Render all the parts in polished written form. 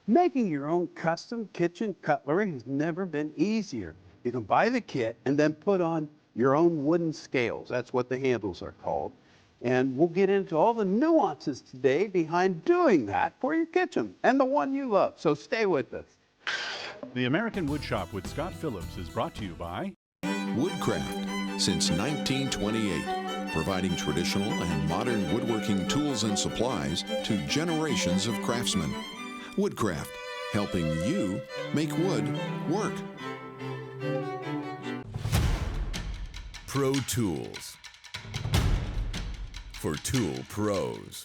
Making your own custom kitchen cutlery has never been easier. You can buy the kit and then put on your own wooden scales. That's what the handles are called. And we'll get into all the nuances today behind doing that for your kitchen and the one you love. So stay with us. The American Woodshop with Scott Phillips is brought to you by Woodcraft, since 1928, providing traditional and modern woodworking tools and supplies to generations of craftsmen. Woodcraft, helping you make wood work. Pro Tools, for tool pros.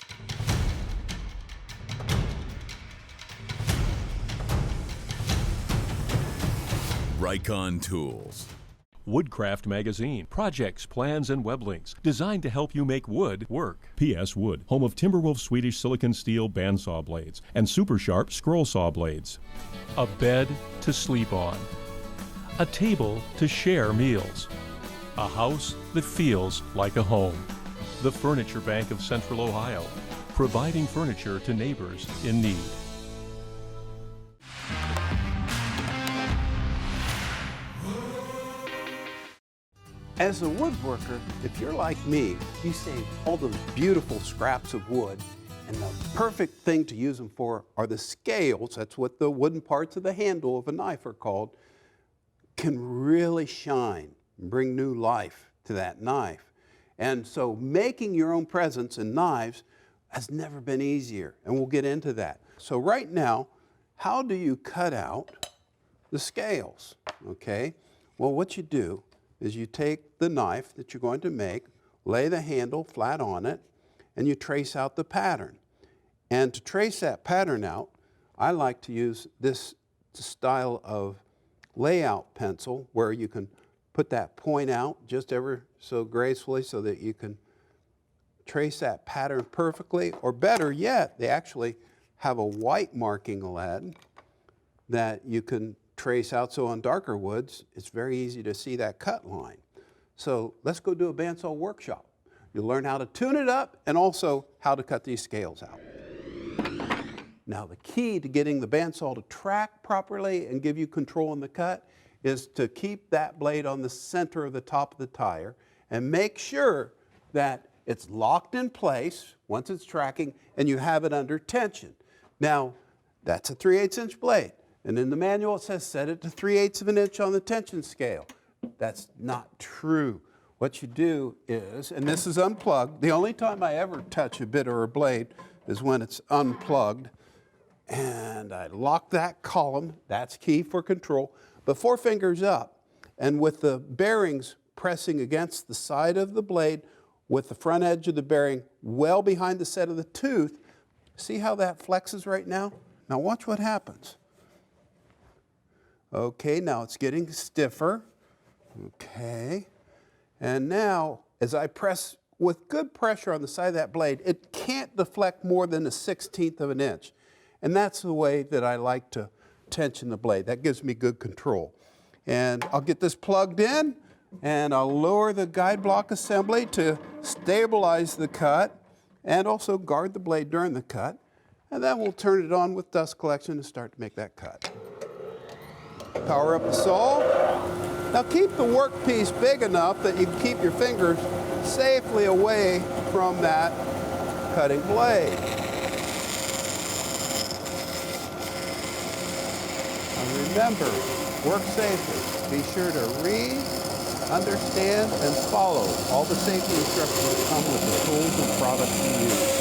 Rikon Tools. Woodcraft Magazine. Projects, plans, and web links designed to help you make wood work. P.S. Wood, home of Timberwolf Swedish silicon steel bandsaw blades and super sharp scroll saw blades. A bed to sleep on. A table to share meals. A house that feels like a home. The Furniture Bank of Central Ohio, providing furniture to neighbors in need. As a woodworker, if you're like me, you save all those beautiful scraps of wood, and the perfect thing to use them for are the scales. That's what the wooden parts of the handle of a knife are called. Can really shine and bring new life to that knife. And so making your own presents and knives has never been easier, and we'll get into that. So right now, how do you cut out the scales? Okay, well, what you do is you take the knife that you're going to make, lay the handle flat on it, and you trace out the pattern. And to trace that pattern out, I like to use this style of layout pencil where you can put that point out just ever so gracefully so that you can trace that pattern perfectly. Or better yet, they actually have a white marking lead that you can trace out, so on darker woods, it's very easy to see that cut line. So let's go do a bandsaw workshop. You'll learn how to tune it up and also how to cut these scales out. Now the key to getting the bandsaw to track properly and give you control in the cut is to keep that blade on the center of the top of the tire and make sure that it's locked in place once it's tracking and you have it under tension. Now that's a 3/8 inch blade. And in the manual it says set it to 3/8 of an inch on the tension scale. That's not true. What you do is, and this is unplugged, the only time I ever touch a bit or a blade is when it's unplugged. And I lock that column, that's key for control, but 4 fingers up. And with the bearings pressing against the side of the blade, with the front edge of the bearing well behind the set of the tooth, see how that flexes right now? Now watch what happens. Okay, now it's getting stiffer. Okay, and now as I press with good pressure on the side of that blade, it can't deflect more than 1/16 of an inch. And that's the way that I like to tension the blade. That gives me good control. And I'll get this plugged in, and I'll lower the guide block assembly to stabilize the cut and also guard the blade during the cut. And then we'll turn it on with dust collection and start to make that cut. Power up the saw. Now keep the workpiece big enough that you can keep your fingers safely away from that cutting blade. And remember, work safely. Be sure to read, understand, and follow all the safety instructions that come with the tools and products you use.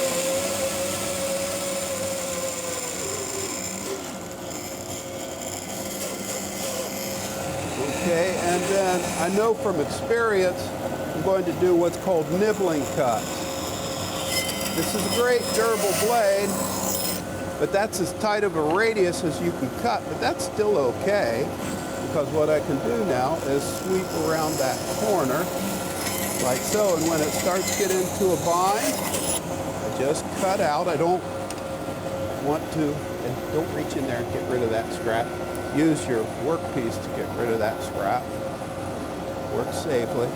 Okay, and then I know from experience, I'm going to do what's called nibbling cuts. This is a great durable blade, but that's as tight of a radius as you can cut, but that's still okay, because what I can do now is sweep around that corner, like so, and when it starts to get into a bind, I just cut out. I don't want to, and don't reach in there and get rid of that scrap. Use your workpiece to get rid of that scrap. Work safely.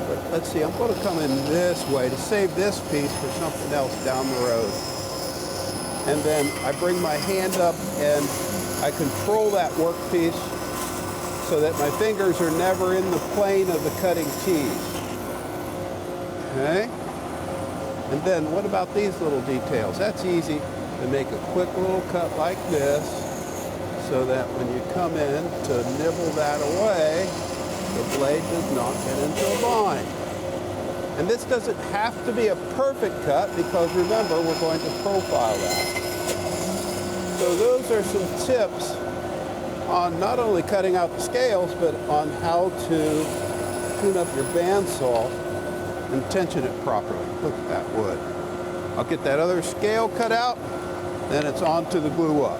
But let's see, I'm going to come in this way to save this piece for something else down the road. and then I bring my hand up and I control that workpiece so that my fingers are never in the plane of the cutting tees. Okay? And then what about these little details? That's easy to make a quick little cut like this so that when you come in to nibble that away, the blade does not get into a bind. And this doesn't have to be a perfect cut because remember, we're going to profile that. So those are some tips on not only cutting out the scales, but on how to tune up your bandsaw and tension it properly. Look at that wood. I'll get that other scale cut out, then it's on to the glue up.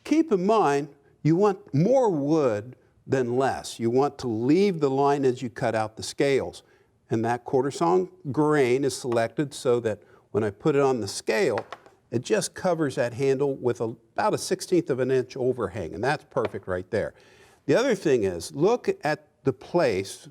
Keep in mind, you want more wood than less. You want to leave the line as you cut out the scales. And that quarter sawn grain is selected so that when I put it on the scale, it just covers that handle with about a 1/16 of an inch overhang, and that's perfect right there. The other thing is, look at the place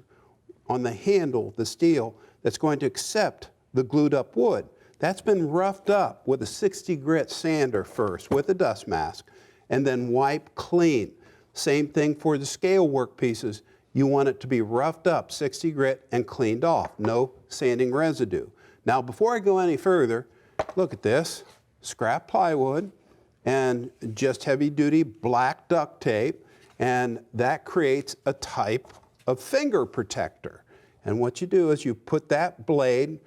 on the handle, the steel, that's going to accept the glued up wood. That's been roughed up with a 60 grit sander first with a dust mask, and then wiped clean. Same thing for the scale work pieces. You want it to be roughed up, 60 grit, and cleaned off. No sanding residue. Now, before I go any further, look at this. Scrap plywood and just heavy-duty black duct tape, and that creates a type of finger protector. And what you do is you put that blade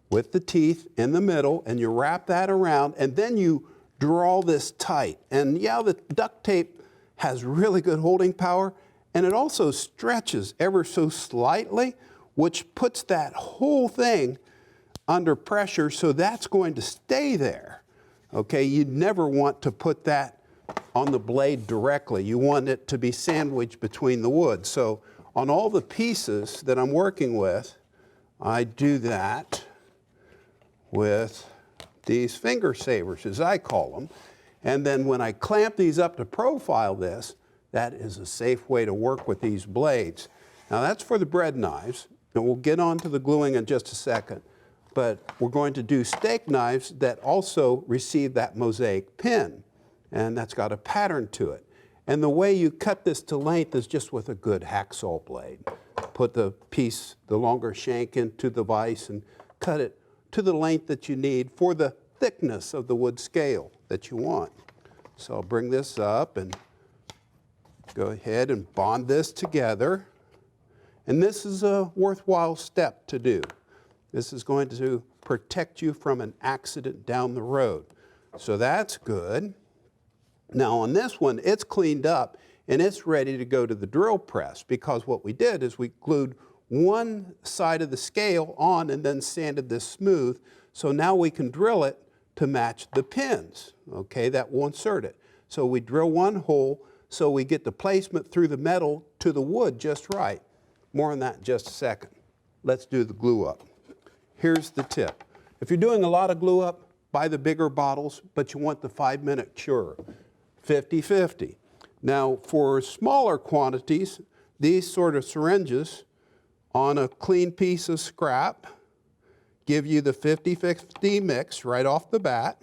with the teeth in the middle, and you wrap that around, and then you draw this tight. And yeah, the duct tape has really good holding power, and it also stretches ever so slightly, which puts that whole thing under pressure, so that's going to stay there. Okay, you'd never want to put that on the blade directly. You want it to be sandwiched between the wood. So on all the pieces that I'm working with, I do that with these finger savers, as I call them. And then when I clamp these up to profile this, that is a safe way to work with these blades. Now that's for the bread knives, and we'll get on to the gluing in just a second. But we're going to do steak knives that also receive that mosaic pin, and that's got a pattern to it. And the way you cut this to length is just with a good hacksaw blade. Put the piece, the longer shank into the vise and cut it to the length that you need for the thickness of the wood scale that you want. So I'll bring this up and go ahead and bond this together. And this is a worthwhile step to do. This is going to protect you from an accident down the road. So that's good. Now on this one, it's cleaned up and it's ready to go to the drill press, because what we did is we glued one side of the scale on and then sanded this smooth. So now we can drill it to match the pins, okay, that will insert it. So we drill one hole so we get the placement through the metal to the wood just right. More on that in just a second. Let's do the glue up. Here's the tip. If you're doing a lot of glue up, buy the bigger bottles, but you want the 5-minute cure. 50-50. Now for smaller quantities, these sort of syringes on a clean piece of scrap give you the 50-50 mix right off the bat.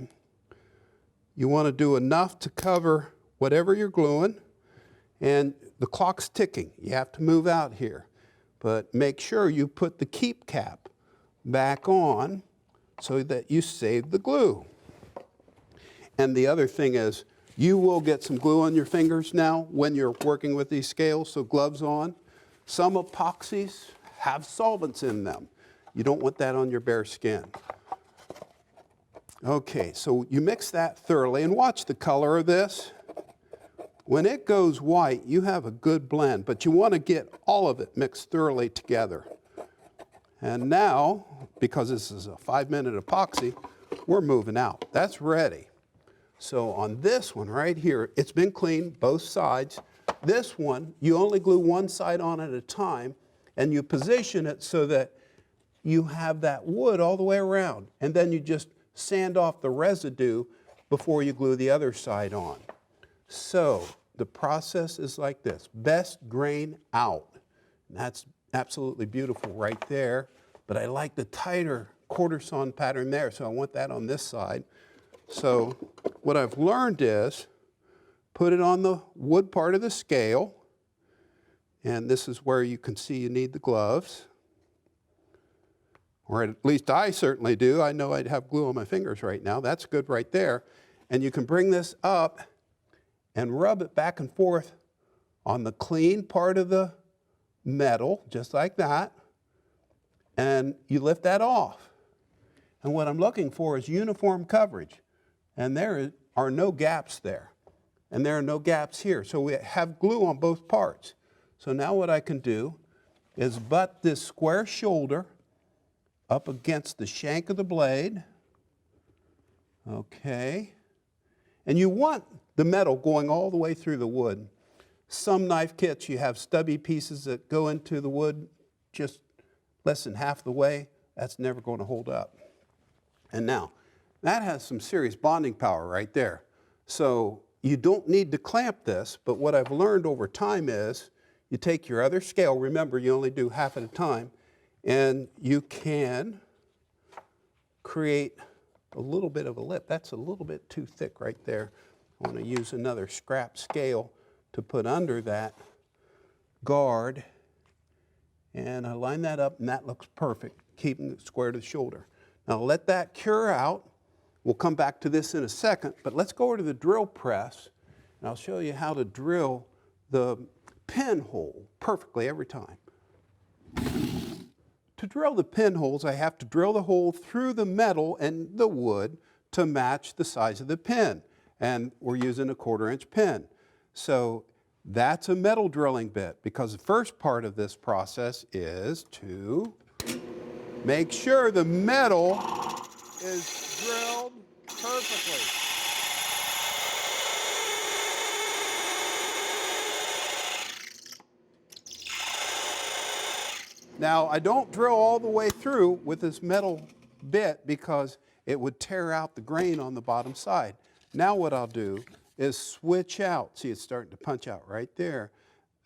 You want to do enough to cover whatever you're gluing, and the clock's ticking. You have to move out here. But make sure you put the keep cap back on so that you save the glue. And the other thing is, you will get some glue on your fingers now when you're working with these scales, so gloves on. Some epoxies have solvents in them. You don't want that on your bare skin. Okay, so you mix that thoroughly, and watch the color of this. When it goes white, you have a good blend, but you want to get all of it mixed thoroughly together. And now, because this is a 5-minute epoxy, we're moving out. That's ready. So on this one right here, it's been cleaned, both sides. This one, you only glue one side on at a time, and you position it so that you have that wood all the way around. And then you just sand off the residue before you glue the other side on. So the process is like this: best grain out. And that's absolutely beautiful right there. But I like the tighter quarter sawn pattern there, so I want that on this side. So what I've learned is put it on the wood part of the scale, and this is where you can see you need the gloves. Or at least I certainly do. I know I'd have glue on my fingers right now. That's good right there. And you can bring this up and rub it back and forth on the clean part of the metal, just like that. And you lift that off. And what I'm looking for is uniform coverage. And there are no gaps there. And there are no gaps here. So we have glue on both parts. So now what I can do is butt this square shoulder up against the shank of the blade. Okay. And you want the metal going all the way through the wood. Some knife kits, you have stubby pieces that go into the wood just less than half the way. That's never going to hold up. And now, that has some serious bonding power right there. So you don't need to clamp this, but what I've learned over time is you take your other scale, remember you only do half at a time, and you can create a little bit of a lip. That's a little bit too thick right there. I want to use another scrap scale to put under that guard. And I line that up, and that looks perfect, keeping it square to the shoulder. Now let that cure out. We'll come back to this in a second, but let's go over to the drill press, and I'll show you how to drill the pinhole perfectly every time. To drill the pinholes, I have to drill the hole through the metal and the wood to match the size of the pin. And we're using a 1/4-inch pin. So that's a metal drilling bit, because the first part of this process is to make sure the metal is drilled perfectly. Now, I don't drill all the way through with this metal bit because it would tear out the grain on the bottom side. Now what I'll do is switch out. See, it's starting to punch out right there.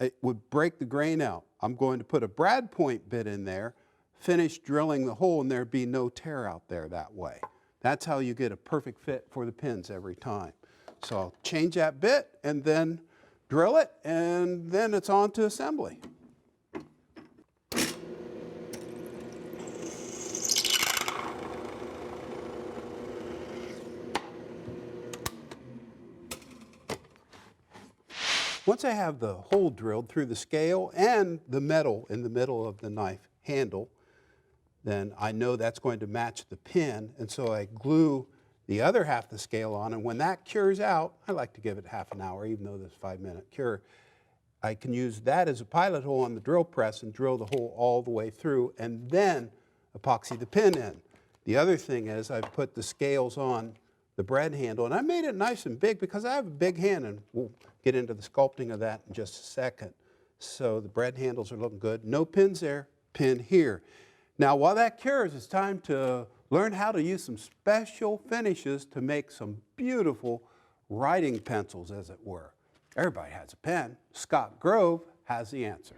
It would break the grain out. I'm going to put a brad point bit in there, finish drilling the hole, and there'd be no tear out there that way. That's how you get a perfect fit for the pins every time. So I'll change that bit and then drill it, and then it's on to assembly. Once I have the hole drilled through the scale and the metal in the middle of the knife handle, then I know that's going to match the pin, and so I glue the other half of the scale on, and when that cures out, I like to give it half an hour, even though there's a 5-minute cure, I can use that as a pilot hole on the drill press and drill the hole all the way through, and then epoxy the pin in. The other thing is I've put the scales on the bread handle, and I made it nice and big because I have a big hand, and we'll get into the sculpting of that in just a second. So the bread handles are looking good. No pins there, pin here. Now while that cures, it's time to learn how to use some special finishes to make some beautiful writing pencils, as it were. Everybody has a pen. Scott Grove has the answer.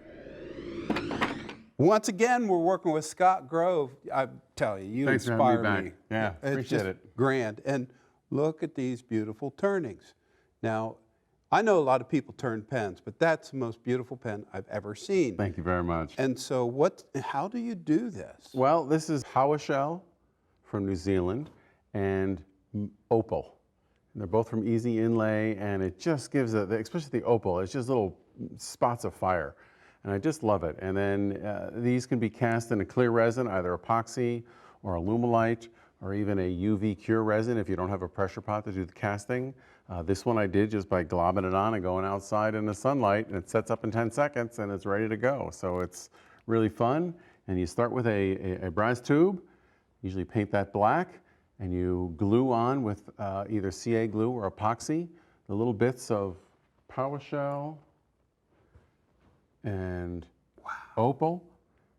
Once again, we're working with Scott Grove. I tell you, you Thanks inspire for having me. me back. Yeah, It's appreciate just it. grand. And look at these beautiful turnings. Now, I know a lot of people turn pens, but that's the most beautiful pen I've ever seen. Thank you very much. And so how do you do this? Well, this is PowerShell from New Zealand and Opal. And they're both from Easy Inlay, and it just gives, especially the Opal, it's just little spots of fire. And I just love it. And then these can be cast in a clear resin, either epoxy or Alumilite, or even a UV cure resin if you don't have a pressure pot to do the casting. This one I did just by globbing it on and going outside in the sunlight, and it sets up in 10 seconds and it's ready to go. So it's really fun. And you start with a brass tube, usually paint that black, and you glue on with either CA glue or epoxy the little bits of PowerShell and Opal.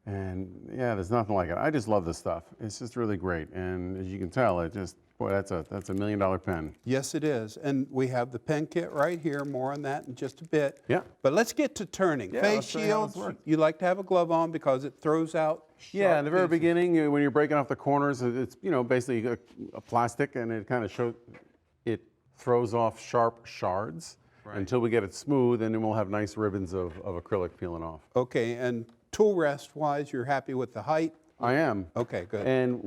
And yeah, there's nothing like it. I just love this stuff. It's just really great. And as you can tell, it just Boy, that's a $1 million pen. Yes, it is. And we have the pen kit right here. More on that in just a bit. Yeah. But let's get to turning. Yeah, Face let's show you how this shields, works. you like to have a glove on because it throws out Yeah, in the very sharp pieces. beginning, when you're breaking off the corners, it's basically a plastic, and it kind of throws off sharp shards until we get it smooth, and then we'll have nice ribbons of acrylic peeling off. Okay, and tool rest wise, you're happy with the height? I am. Okay, good. And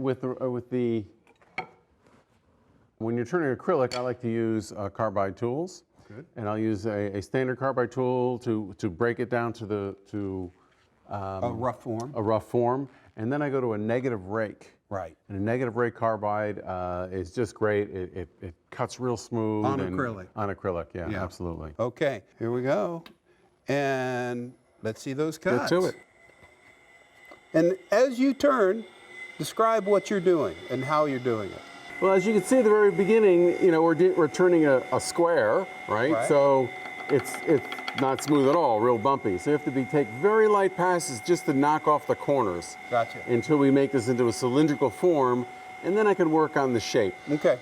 when you're turning acrylic, I like to use carbide tools. Good. And I'll use a standard carbide tool to break it down to a rough form. a rough form, and then I go to a negative rake. Right. And a negative rake carbide is just great. It cuts real smooth. On acrylic. On acrylic, yeah, Yeah. absolutely. Okay, here we go. And let's see those cuts. Get to it. And as you turn, describe what you're doing and how you're doing it. Well, as you can see at the very beginning, we're turning a square, right? So it's not smooth at all, real bumpy. So you have to take very light passes just to knock off the corners. Gotcha. Until we make this into a cylindrical form, and then I can work on the shape. Okay.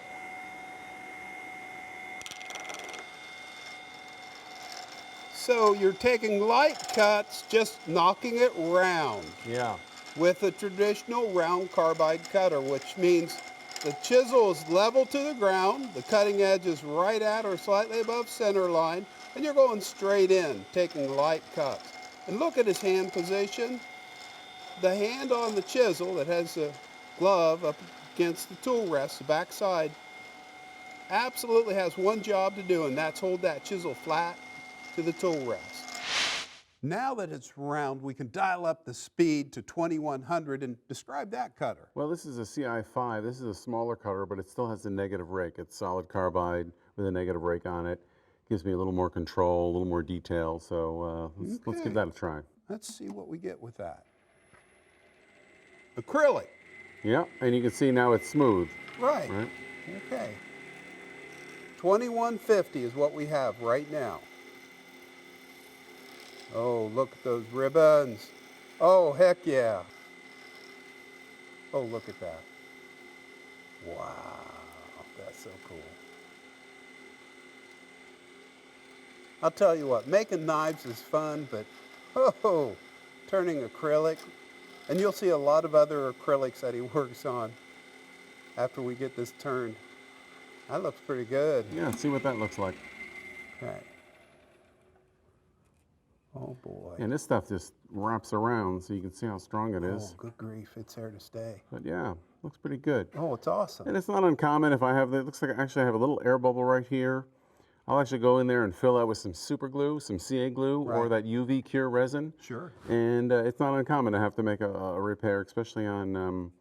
So you're taking light cuts, just knocking it round Yeah. with a traditional round carbide cutter, which means the chisel is level to the ground, the cutting edge is right at or slightly above center line, and you're going straight in, taking light cuts. And look at his hand position. The hand on the chisel that has the glove up against the tool rest, the back side, absolutely has one job to do, and that's hold that chisel flat to the tool rest. Now that it's round, we can dial up the speed to 2100 and describe that cutter. Well, this is a CI5. This is a smaller cutter, but it still has a negative rake. It's solid carbide with a negative rake on it. Gives me a little more control, a little more detail. So let's give that a try. Let's see what we get with that. Acrylic. Yeah, and you can see now it's smooth. Right. Right. Okay. 2150 is what we have right now. Oh, look at those ribbons. Oh, heck yeah. Oh, look at that. Wow, that's so cool. I'll tell you what, making knives is fun, but oh, turning acrylic, and you'll see a lot of other acrylics that he works on after we get this turned. That looks pretty good. Yeah, let's see what that looks like. Okay. Oh boy. And this stuff just wraps around so you can see how strong it is. Oh, good grief, it's here to stay. But yeah, looks pretty good. Oh, it's awesome. And it's not uncommon if I have, it looks like actually I have a little air bubble right here. I'll actually go in there and fill that with some super glue, some CA glue, or that UV cure resin. Sure. And it's not uncommon to have to make a repair, especially on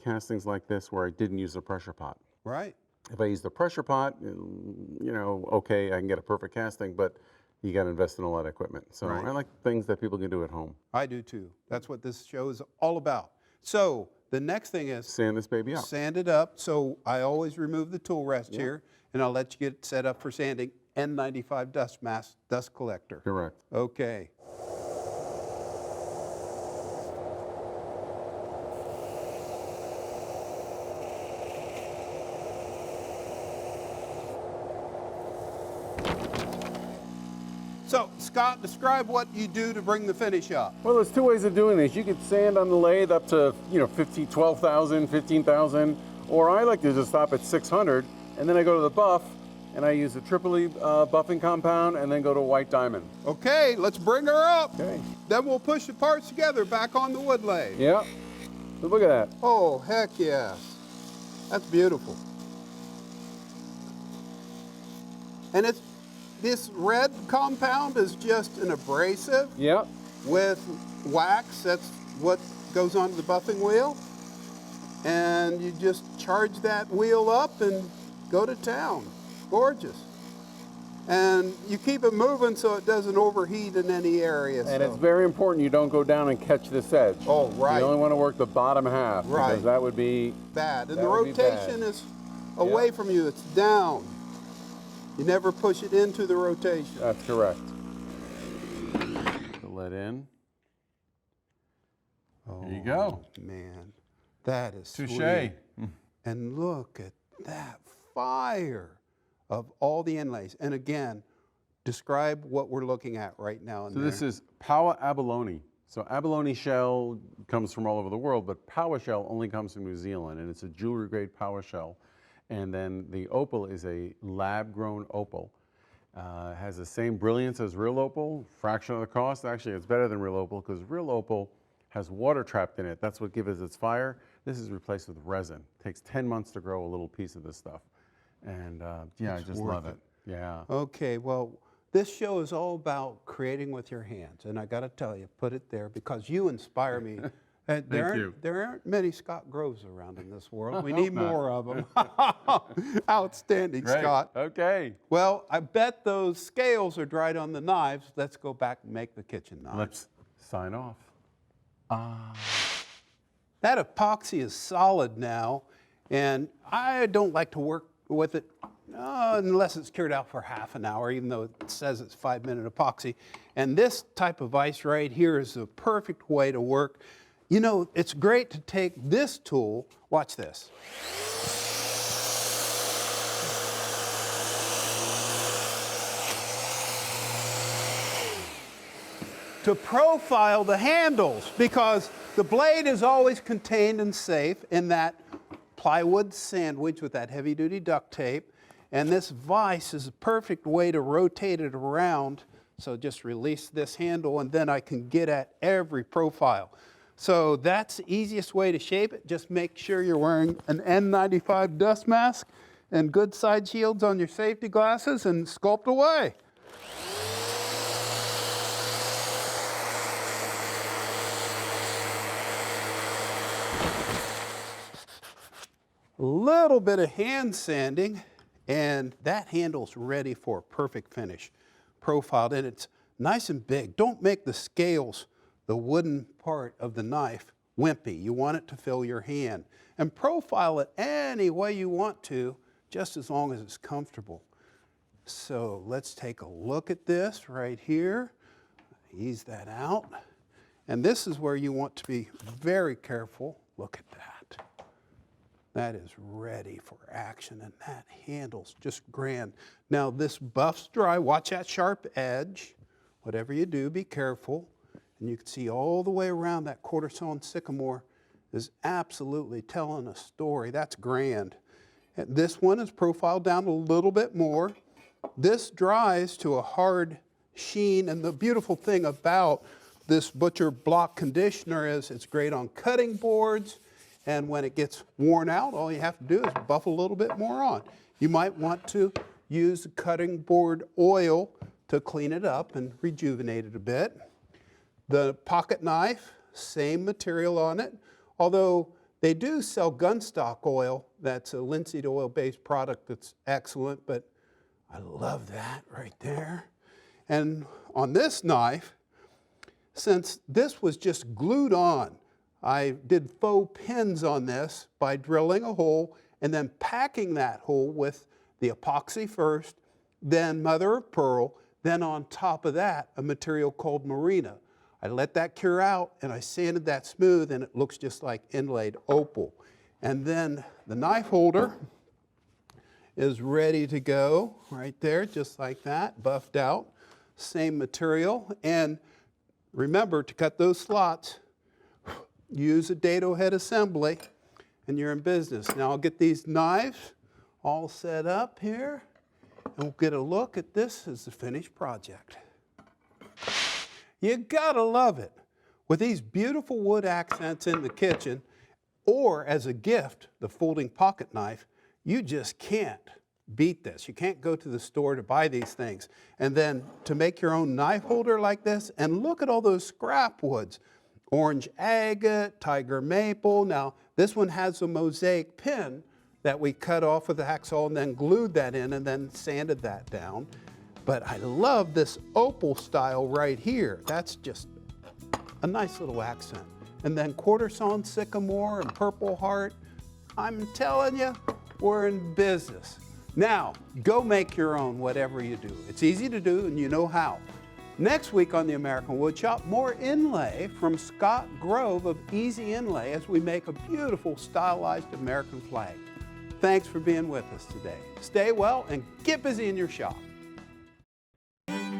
castings like this where I didn't use a pressure pot. Right. If I use the pressure pot, okay, I can get a perfect casting, but you got to invest in a lot of equipment. So Right. I like things that people can do at home. I do too. That's what this show is all about. So the next thing is Sand this baby up. sand it up. So I always remove the tool rest here, and I'll let you get it set up for sanding. N95 dust mask, dust collector. Correct. Okay. So, Scott, describe what you do to bring the finish up. Well, there's two ways of doing this. You could sand on the lathe up to 12,000, 15,000, or I like to just stop at 600, and then I go to the buff, and I use a Tripoli buffing compound, and then go to white diamond. Okay, let's bring her up. Okay. Then we'll push the parts together back on the wood lathe. Yeah. So look at that. Oh, heck yes. That's beautiful. And this red compound is just an abrasive Yeah. with wax. That's what goes onto the buffing wheel. And you just charge that wheel up and go to town. Gorgeous. And you keep it moving so it doesn't overheat in any area. And it's very important you don't go down and catch this edge. Oh, right. You only want to work the bottom half. Right. Because that would be bad. And that the would be rotation bad. is away from you. It's down. You never push it into the rotation. That's correct. The lead in. Oh, There you go. man, that is Touche. sweet. And look at that fire of all the inlays. And again, describe what we're looking at right now. So this is Paua abalone. So abalone shell comes from all over the world, but Paua shell only comes from New Zealand, and it's a jewelry grade Paua shell. And then the opal is a lab grown opal. Has the same brilliance as real opal, fraction of the cost. Actually, it's better than real opal because real opal has water trapped in it. That's what gives it its fire. This is replaced with resin. It takes 10 months to grow a little piece of this stuff. And yeah, I just love it. Yeah. Okay, well, this show is all about creating with your hands. And I got to tell you, put it there because you inspire me. There aren't many Scott Groves around in this world. We need more of them. Outstanding, Great. Scott. Okay. Well, I bet those scales are dried on the knives. Let's go back and make the kitchen knives. Let's sign off. That epoxy is solid now, and I don't like to work with it unless it's cured out for half an hour, even though it says it's 5-minute epoxy. And this type of ice right here is the perfect way to work. You know, it's great to take this tool, watch this. To profile the handles, because the blade is always contained and safe in that plywood sandwich with that heavy-duty duct tape, and this vise is a perfect way to rotate it around. So just release this handle, and then I can get at every profile. So that's the easiest way to shape it. Just make sure you're wearing an N95 dust mask and good side shields on your safety glasses and sculpt away. A little bit of hand sanding, and that handle's ready for a perfect finish. Profiled, and it's nice and big. Don't make the scales, the wooden part of the knife, wimpy. You want it to fill your hand. And profile it any way you want to, just as long as it's comfortable. So let's take a look at this right here. Ease that out. And this is where you want to be very careful. Look at that. That is ready for action, and that handle's just grand. Now this buff's dry. Watch that sharp edge. Whatever you do, be careful. And you can see all the way around that quarter-sawn sycamore is absolutely telling a story. That's grand. And this one is profiled down a little bit more. This dries to a hard sheen, and the beautiful thing about this Butcher block conditioner is it's great on cutting boards, and when it gets worn out, all you have to do is buff a little bit more on. You might want to use cutting board oil to clean it up and rejuvenate it a bit. The pocket knife, same material on it, although they do sell gunstock oil. That's a linseed oil-based product that's excellent, but I love that right there. And on this knife, since this was just glued on, I did faux pins on this by drilling a hole and then packing that hole with the epoxy first, then mother of pearl, then on top of that, a material called Marina. I let that cure out and I sanded that smooth, and it looks just like inlaid opal. And then the knife holder is ready to go right there, just like that, buffed out, same material. And remember to cut those slots, use a dado head assembly, and you're in business. Now I'll get these knives all set up here, and we'll get a look at this as the finished project. You gotta love it. With these beautiful wood accents in the kitchen, or as a gift, the folding pocket knife, you just can't beat this. You can't go to the store to buy these things. And then to make your own knife holder like this, and look at all those scrap woods. Orange agate, tiger maple. Now, this one has a mosaic pin that we cut off with the hacksaw and then glued that in and then sanded that down. But I love this opal style right here. That's just a nice little accent. And then quarter-sawn sycamore and purple heart. I'm telling you, we're in business. Now, go make your own whatever you do. It's easy to do and you know how. Next week on the American Woodshop, more inlay from Scott Grove of Easy Inlay as we make a beautiful stylized American flag. thanks for being with us today. Stay well and get busy in your shop.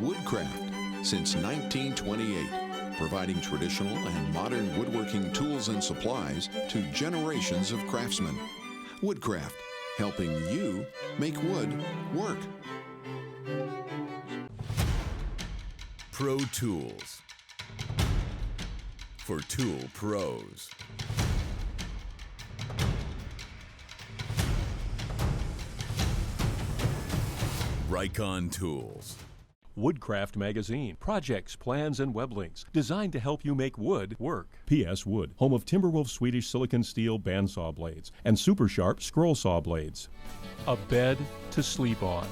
Woodcraft, since 1928, providing traditional and modern woodworking tools and supplies to generations of craftsmen. Woodcraft, helping you make wood work. Pro Tools, for tool pros. Rikon Tools. Woodcraft Magazine. Projects, plans, and web links designed to help you make wood work. P.S. Wood, home of Timberwolf Swedish silicon steel bandsaw blades and super sharp scroll saw blades. A bed to sleep on.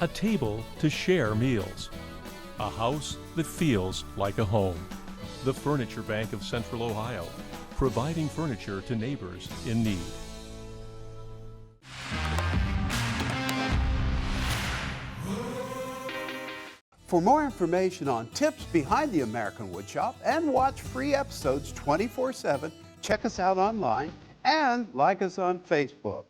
A table to share meals. A house that feels like a home. The Furniture Bank of Central Ohio, providing furniture to neighbors in need. For more information on tips behind the American Woodshop and watch free episodes 24/7, check us out online and like us on Facebook.